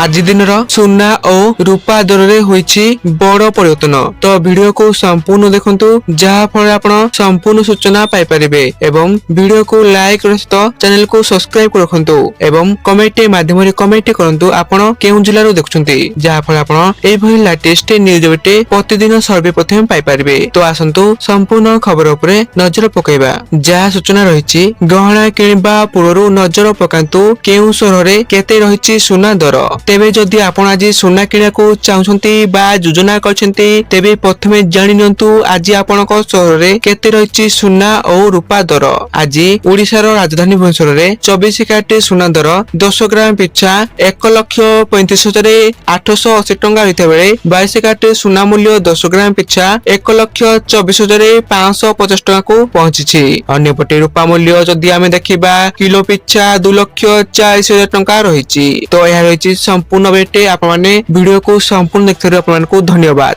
आज दिन सुना और रूपा दर रे होईछि बड़ परिवर्तन। तो वीडियो को संपूर्ण देखंतु जहा फल आपण संपूर्ण सूचना पाई परिबे एवं वीडियो को लाइक सहित चैनल को सब्सक्राइब कर रखंतु एवं कमेंट माध्यम रे कमेंट करंतु आपण केउ जिल्ला रो देखुछंती जहा फल आपण एई भली लेटेस्ट न्यूज बेटे प्रतिदिन सर्वप्रथम पाई परिबे। तो आसंतु संपूर्ण खबर उपरे नजर पकेइबा। जहा सूचना रहिछि गहना किनिबा पूर्वरु नजर पकांतु केउ शहर रे केते रहिछि सुना दर। तेबे जदि आपण आज सुना किना को चाहुछंती बा योजना करछंती तेबे प्रथमे जानि नियंतु आज आपणक शहर रे केते रहिछि सुना और रूपा दर। आज ओडिसा रो राजधानी भुवनेश्वर रे 24 कैरेट सुना दर 10 ग्राम पिछा 1,35,880 टंका होइते बेले 22 कैरेट सुना मूल्य 10 ग्राम पिछा 1,24,550 टंका को पहुंची। अन्यपटे रूपा मूल्य जदि आमे देखिबा किलो पिछा 2,40,000 टंका रहिछि। तो यह रहिछि संपूर्ण बेटे आपण माने वीडियो को संपूर्ण देखथिरु आपण मानकु धन्यवाद।